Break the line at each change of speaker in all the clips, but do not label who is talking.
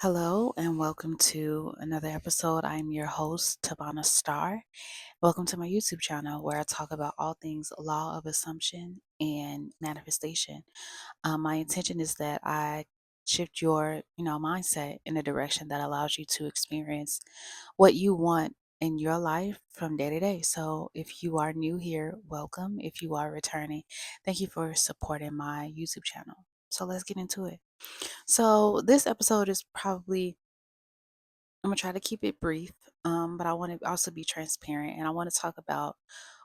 Hello and welcome to another episode. I'm your host, TavonaStarO. Welcome to my YouTube channel where I talk about all things law of assumption and manifestation. My intention is that I shift your, mindset in a direction that allows you to experience what you want in your life from day to day. So if you are new here, welcome. If you are returning, thank you for supporting my YouTube channel. So let's get into it. So this episode is probably I'm gonna try to keep it brief, but I want to also be transparent and I want to talk about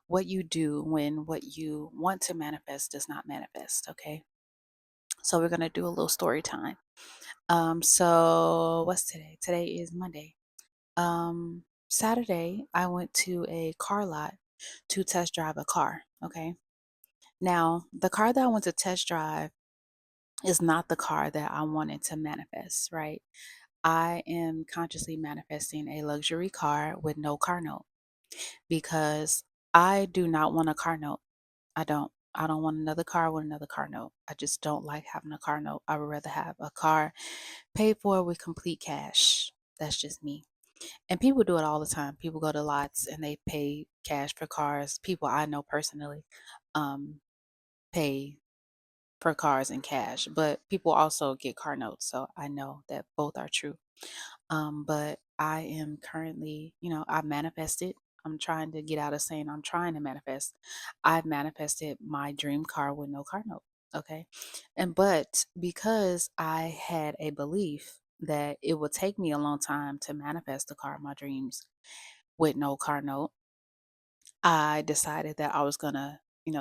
what you do when what you want to manifest does not manifest. Okay, so we're gonna do a little story time. So what's today? Today is Monday. Saturday, I went to a car lot to test drive a car. Okay, now the car that I went to test drive is not the car that I wanted to manifest, right? I am consciously manifesting a luxury car with no car note because I do not want a car note. I don't. I don't want another car with another car note. I just don't like having a car note. I would rather have a car paid for with complete cash. That's just me. And people do it all the time. People go to lots and they pay cash for cars. People I know personally um, pay for cars in cash, but people also get car notes. So I know that both are true. But I am currently, I've manifested. I'm trying to get out of saying I'm trying to manifest. I've manifested my dream car with no car note. Okay. But because I had a belief that it would take me a long time to manifest the car of my dreams with no car note, I decided that I was gonna,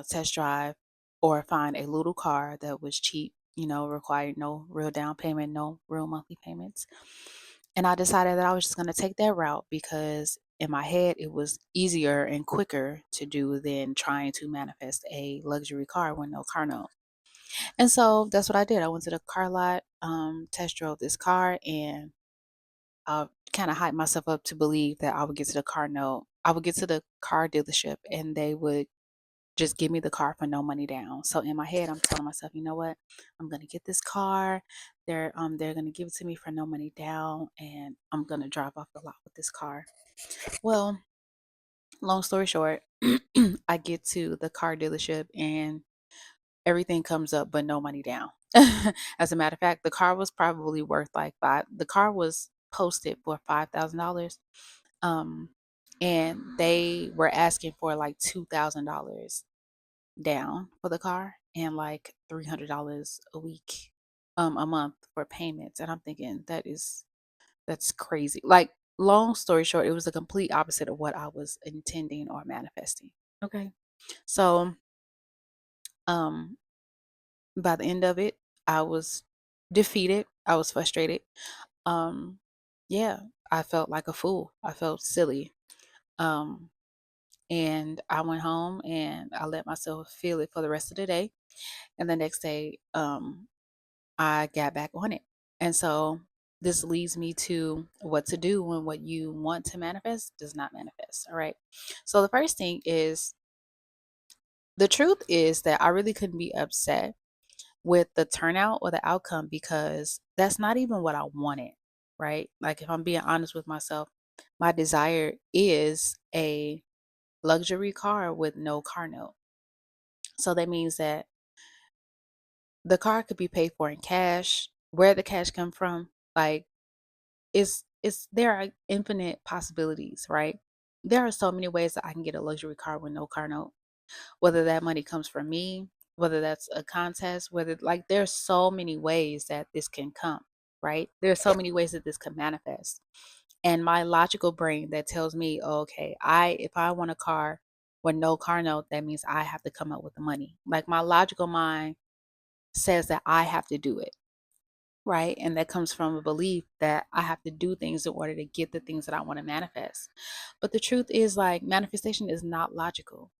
test drive or find a little car that was cheap, required no real down payment, no real monthly payments. And I decided that I was just gonna take that route because in my head it was easier and quicker to do than trying to manifest a luxury car with no car note. And so that's what I did. I went to the car lot, test drove this car, and kind of hyped myself up to believe that I would get to the car note. I would get to the car dealership and they would just give me the car for no money down. So in my head, I'm telling myself, you know what? I'm gonna get this car. They're gonna give it to me for no money down, and I'm gonna drive off the lot with this car. Well, long story short, I get to the car dealership and everything comes up, but no money down. As a matter of fact, the car was probably worth like five. The car was posted for $5,000, um, and they were asking for like $2,000 down for the car and like $300 a week, a month for payments. And I'm thinking that's crazy. Like, long story short, it was the complete opposite of what I was intending or manifesting. Okay. So, um, by the end of it, I was defeated. I was frustrated. Um, yeah, I felt like a fool. I felt silly. Um, and I went home and I let myself feel it for the rest of the day. And the next day, I got back on it. And so this leads me to what to do when what you want to manifest does not manifest. All right. So the first thing is the truth is that I really couldn't be upset with the turnout or the outcome because that's not even what I wanted. Right. Like, if I'm being honest with myself, my desire is a luxury car with no car note. So that means that the car could be paid for in cash. Where the cash come from, like, it's there are infinite possibilities, right? There are so many ways that I can get a luxury car with no car note. Whether that money comes from me, whether that's a contest, whether, like, there's so many ways that this can come, right? There's so many ways that this can manifest. And my logical brain that tells me, oh, okay, I if I want a car with no car note, that means I have to come up with the money. Like, my logical mind says that I have to do it. Right. And that comes from a belief that I have to do things in order to get the things that I want to manifest. But the truth is, like, manifestation is not logical,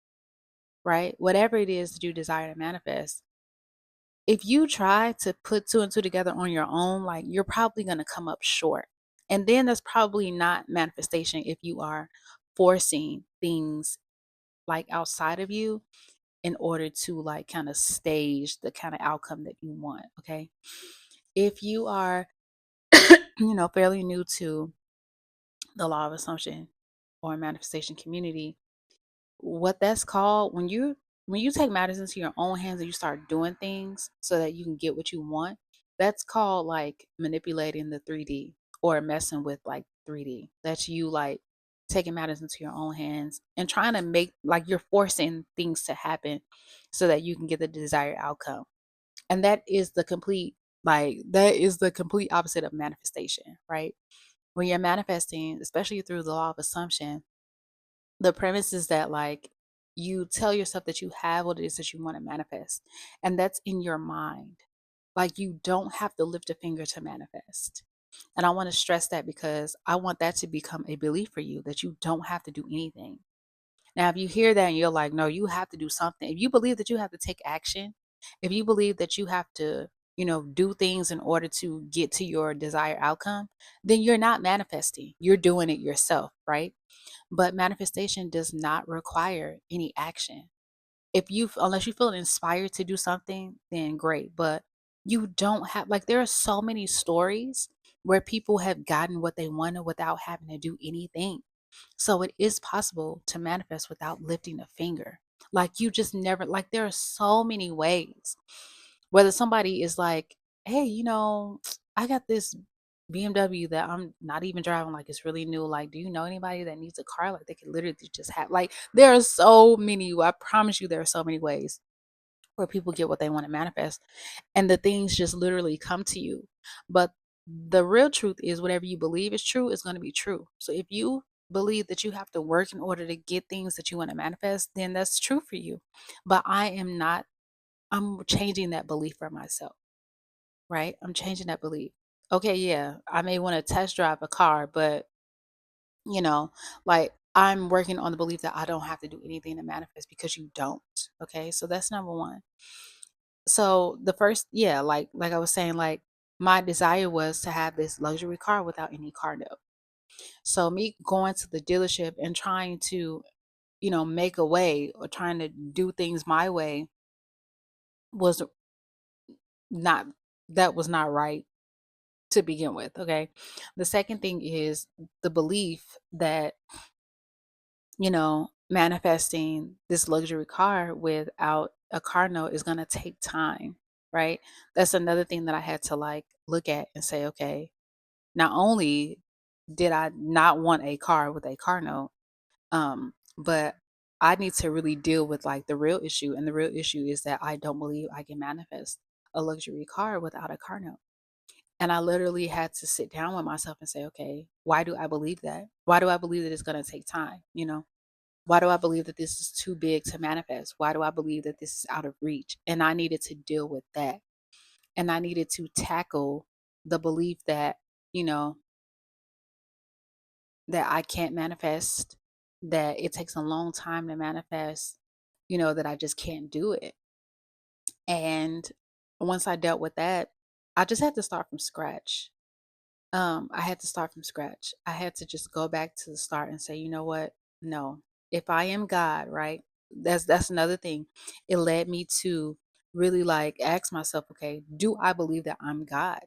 right? Whatever it is that you desire to manifest, if you try to put two and two together on your own, like, you're probably going to come up short. And then that's probably not manifestation if you are forcing things like outside of you in order to, like, kind of stage the kind of outcome that you want. Okay. If you are fairly new to the law of assumption or manifestation community, what that's called, when you take matters into your own hands and you start doing things so that you can get what you want, that's called like manipulating the 3D or messing with like 3D. That's you like taking matters into your own hands and trying to make like you're forcing things to happen so that you can get the desired outcome. And that is the complete opposite of manifestation, right? When you're manifesting, especially through the law of assumption, the premise is that like you tell yourself that you have what it is that you want to manifest, and that's in your mind. Like you don't have to lift a finger to manifest. And I want to stress that because I want that to become a belief for you that you don't have to do anything. Now, if you hear that and you're like, no, you have to do something. If you believe that you have to take action, if you believe that you have to, do things in order to get to your desired outcome, then you're not manifesting. You're doing it yourself, right? But manifestation does not require any action. Unless you feel inspired to do something, then great. But you don't have, like, there are so many stories where people have gotten what they wanted without having to do anything. So it is possible to manifest without lifting a finger. Like you just never, like, there are so many ways. Whether somebody is like, hey, I got this BMW that I'm not even driving, like it's really new. Like, do you know anybody that needs a car? Like they could literally just have, like, there are so many, I promise you there are so many ways where people get what they want to manifest and the things just literally come to you. But the real truth is whatever you believe is true is going to be true. So if you believe that you have to work in order to get things that you want to manifest, then that's true for you. But I am not, I'm changing that belief for myself, right? I'm changing that belief. Okay, yeah, I may want to test drive a car, but you know, like I'm working on the belief that I don't have to do anything to manifest because you don't. Okay, so that's number one. So the first, yeah, like I was saying, like my desire was to have this luxury car without any car note. So me going to the dealership and trying to, make a way or trying to do things my way was not that was not right to begin with. Okay. The second thing is the belief that, manifesting this luxury car without a car note is going to take time, right? That's another thing that I had to like look at and say, okay, not only did I not want a car with a car note, but I need to really deal with like the real issue. And the real issue is that I don't believe I can manifest a luxury car without a car note. And I literally had to sit down with myself and say, okay, why do I believe that? Why do I believe that it's going to take time? Why do I believe that this is too big to manifest? Why do I believe that this is out of reach? And I needed to deal with that. And I needed to tackle the belief that, you know, that I can't manifest, that it takes a long time to manifest, that I just can't do it. And once I dealt with that, I just had to start from scratch. I had to start from scratch. I had to just go back to the start and say, you know what? No. If I am God, right? That's another thing. It led me to really like ask myself, okay, do I believe that I'm God?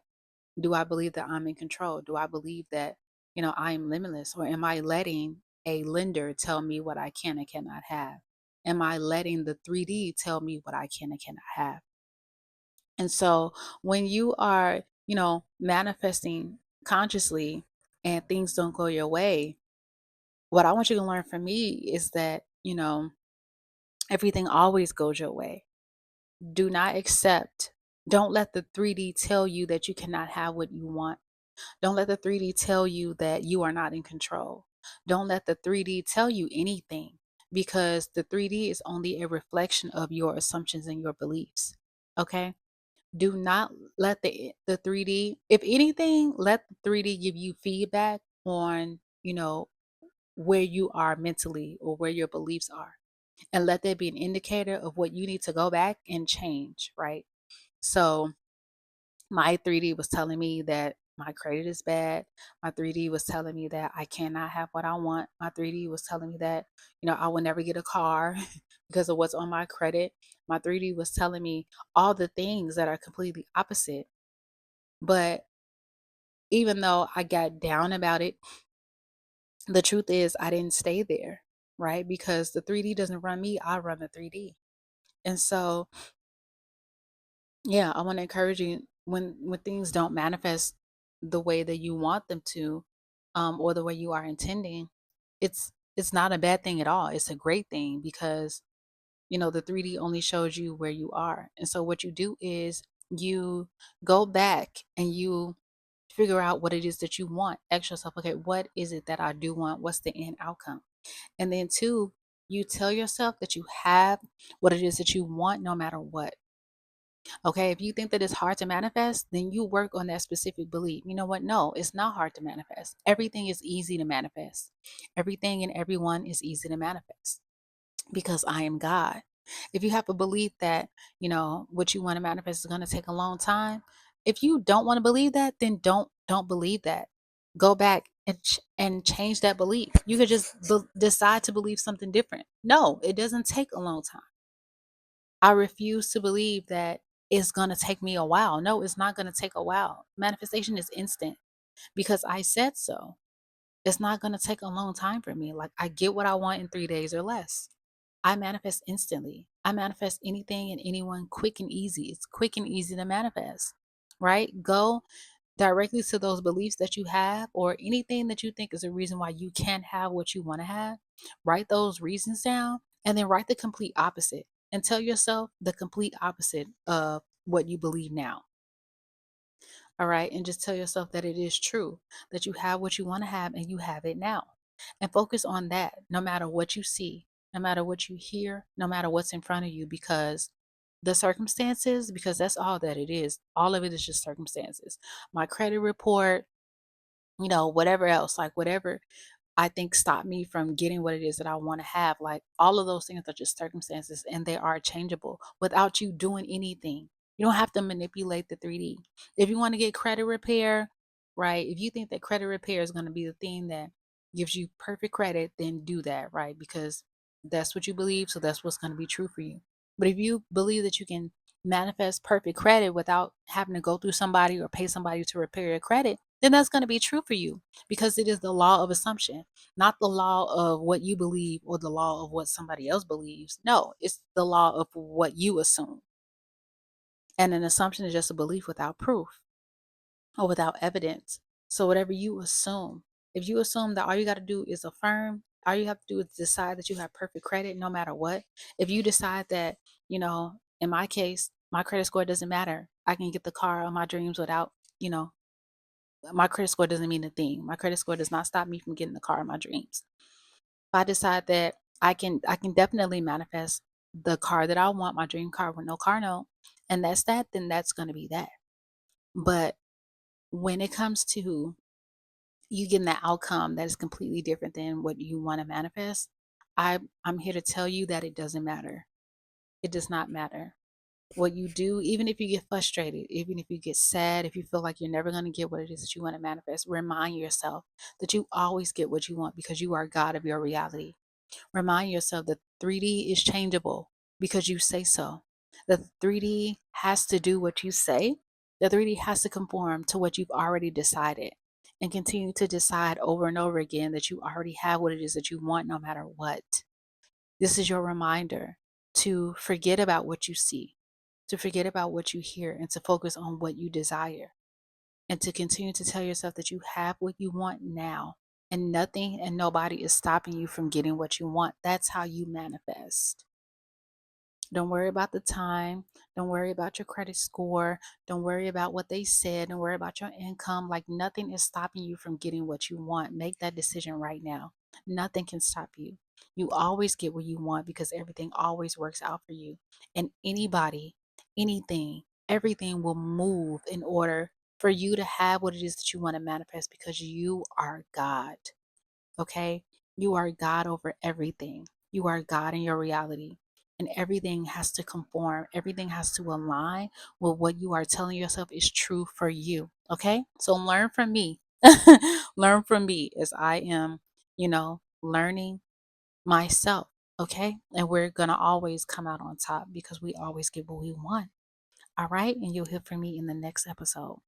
Do I believe that I'm in control? Do I believe that, I am limitless? Or am I letting a lender tell me what I can and cannot have? Am I letting the 3D tell me what I can and cannot have? And so when you are, manifesting consciously and things don't go your way, what I want you to learn from me is that, everything always goes your way. Do not accept, don't let the 3D tell you that you cannot have what you want. Don't let the 3D tell you that you are not in control. Don't let the 3D tell you anything because the 3D is only a reflection of your assumptions and your beliefs. Okay? Do not let the 3D, if anything, let the 3D give you feedback on, where you are mentally or where your beliefs are. And let that be an indicator of what you need to go back and change, right? So my 3D was telling me that my credit is bad. My 3D was telling me that I cannot have what I want. My 3D was telling me that, I will never get a car because of what's on my credit. My 3D was telling me all the things that are completely opposite. But even though I got down about it, the truth is I didn't stay there, right? Because the 3D doesn't run me, I run the 3D. And so, yeah, I want to encourage you, when things don't manifest the way that you want them to, or the way you are intending, it's not a bad thing at all. It's a great thing because the 3D only shows you where you are. And so what you do is you go back and you figure out what it is that you want. Ask yourself, okay, what is it that I do want? What's the end outcome? And then two, you tell yourself that you have what it is that you want no matter what. Okay, if you think that it's hard to manifest, then you work on that specific belief. You know what? No, it's not hard to manifest. Everything is easy to manifest. Everything and everyone is easy to manifest because I am God. If you have a belief that, what you want to manifest is going to take a long time, if you don't want to believe that, then don't believe that. Go back and change that belief. You could just decide to believe something different. No, it doesn't take a long time. I refuse to believe that it's going to take me a while. No, it's not going to take a while. Manifestation is instant because I said so. It's not going to take a long time for me. Like, I get what I want in 3 days or less. I manifest instantly. I manifest anything and anyone quick and easy. It's quick and easy to manifest, right? Go directly to those beliefs that you have or anything that you think is a reason why you can't have what you want to have. Write those reasons down and then write the complete opposite and tell yourself the complete opposite of what you believe now. All right. And just tell yourself that it is true, that you have what you want to have and you have it now. And focus on that no matter what you see, no matter what you hear, no matter what's in front of you, because the circumstances, because that's all that it is. All of it is just circumstances. My credit report, whatever else, like whatever I think stop me from getting what it is that I want to have. Like all of those things are just circumstances and they are changeable without you doing anything. You don't have to manipulate the 3D. If you want to get credit repair, right? If you think that credit repair is going to be the thing that gives you perfect credit, then do that, right? Because that's what you believe. So that's what's going to be true for you. But if you believe that you can manifest perfect credit without having to go through somebody or pay somebody to repair your credit, then that's going to be true for you because it is the law of assumption, not the law of what you believe or the law of what somebody else believes. No, it's the law of what you assume. And an assumption is just a belief without proof or without evidence. So whatever you assume, if you assume that all you got to do is affirm, all you have to do is decide that you have perfect credit no matter what. If you decide that, in my case, my credit score doesn't matter. I can get the car of my dreams without, my credit score doesn't mean a thing. My credit score does not stop me from getting the car of my dreams. If I decide that I can definitely manifest the car that I want, my dream car with no car note, and that's that, then that's going to be that. But when it comes to you getting that outcome that is completely different than what you want to manifest, I'm here to tell you that it doesn't matter. It does not matter. What you do, even if you get frustrated, even if you get sad, if you feel like you're never going to get what it is that you want to manifest, remind yourself that you always get what you want because you are God of your reality. Remind yourself that 3D is changeable because you say so. The 3D has to do what you say. The 3D has to conform to what you've already decided and continue to decide over and over again that you already have what it is that you want no matter what. This is your reminder to forget about what you see, to forget about what you hear, and to focus on what you desire. And to continue to tell yourself that you have what you want now. And nothing and nobody is stopping you from getting what you want. That's how you manifest. Don't worry about the time. Don't worry about your credit score. Don't worry about what they said. Don't worry about your income. Like nothing is stopping you from getting what you want. Make that decision right now. Nothing can stop you. You always get what you want because everything always works out for you. And anybody, anything, everything will move in order for you to have what it is that you want to manifest because you are God. Okay? You are God over everything. You are God in your reality. And everything has to conform, everything has to align with what you are telling yourself is true for you. Okay? So learn from me. Learn from me as I am, learning myself. Okay? And we're going to always come out on top because we always get what we want. All right? And you'll hear from me in the next episode.